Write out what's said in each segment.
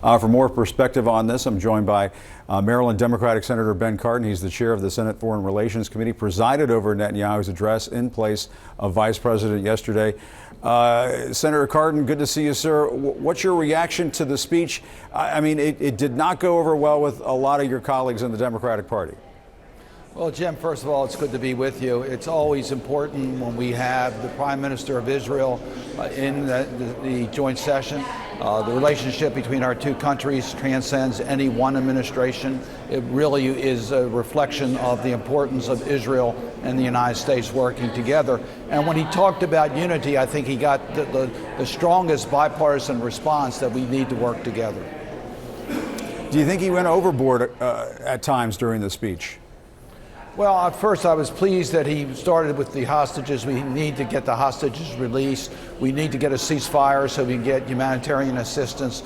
For more perspective on this, I'm joined by Maryland Democratic Senator Ben Cardin. He's the chair of the Senate Foreign Relations Committee, presided over Netanyahu's address in place of Vice President yesterday. Senator Cardin, good to see you, sir. What's your reaction to the speech? I mean, it did not go over well with a lot of your colleagues in the Democratic Party. Well, Jim, first of all, it's good to be with you. It's always important when we have the Prime Minister of Israel in the joint session. The relationship between our two countries transcends any one administration. It really is a reflection of the importance of Israel and the United States working together. And when he talked about unity, I think he got the strongest bipartisan response that we need to work together. Do you think he went overboard at times during the speech? Well, at first I was pleased that he started with the hostages. We need to get the hostages released. We need to get a ceasefire so we can get humanitarian assistance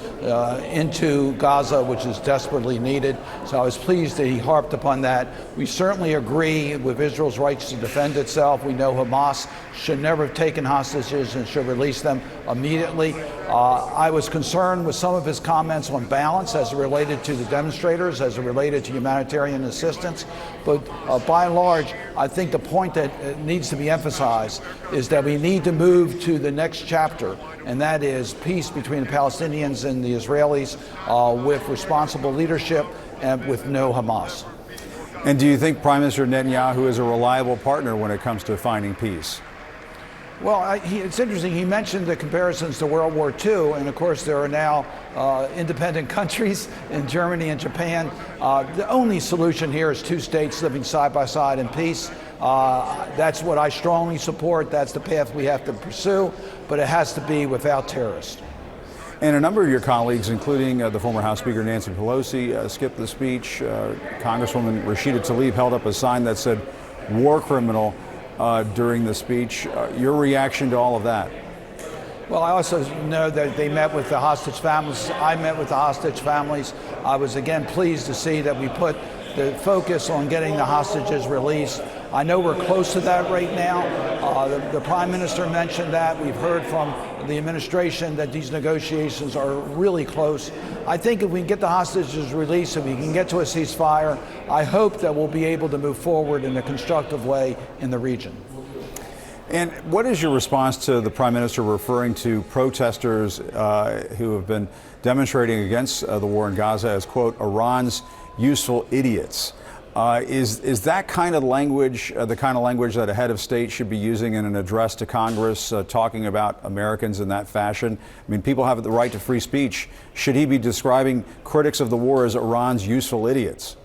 into Gaza, which is desperately needed. So I was pleased that he harped upon that. We certainly agree with Israel's rights to defend itself. We know Hamas should never have taken hostages and should release them immediately. I was concerned with some of his comments on balance as it related to the demonstrators, as it related to humanitarian assistance. But by and large, I think the point that needs to be emphasized is that we need to move to the next chapter, and that is peace between the Palestinians and the Israelis with responsible leadership and with no Hamas. And do you think Prime Minister Netanyahu is a reliable partner when it comes to finding peace? Well, it's interesting. He mentioned the comparisons to World War II, and of course there are now independent countries in Germany and Japan. The only solution here is two states living side by side in peace. That's what I strongly support. That's the path we have to pursue, but it has to be without terrorists. And a number of your colleagues, including the former House Speaker Nancy Pelosi, skipped the speech. Congresswoman Rashida Tlaib held up a sign that said "war criminal" during the speech. Your reaction to all of that? Well, I also know that they met with the hostage families. I met with the hostage families. I was again pleased to see that we put the focus on getting the hostages released. I know we're close to that right now. The Prime Minister mentioned that. We've heard from the administration that these negotiations are really close. I think if we can get the hostages released, if we can get to a ceasefire, I hope that we'll be able to move forward in a constructive way in the region. And what is your response to the Prime Minister referring to protesters who have been demonstrating against the war in Gaza as, quote, Iran's useful idiots? Is that kind of language the kind of language that a head of state should be using in an address to Congress, talking about Americans in that fashion? I mean, people have the right to free speech. Should he be describing critics of the war as Iran's useful idiots,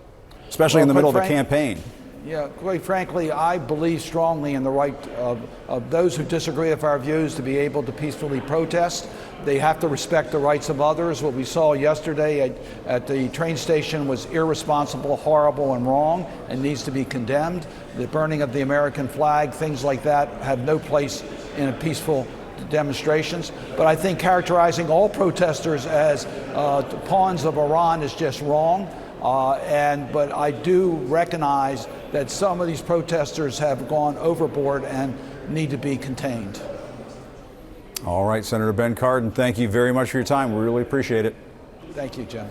especially in the middle of a campaign? Yeah, quite frankly, I believe strongly in the right of those who disagree with our views to be able to peacefully protest. They have to respect the rights of others. What we saw yesterday at the train station was irresponsible, horrible, and wrong, and needs to be condemned. The burning of the American flag, things like that, have no place in a peaceful demonstrations. But I think characterizing all protesters as pawns of Iran is just wrong. But I do recognize that some of these protesters have gone overboard and need to be contained. All right, Senator Ben Cardin, thank you very much for your time. We really appreciate it. Thank you, Jim.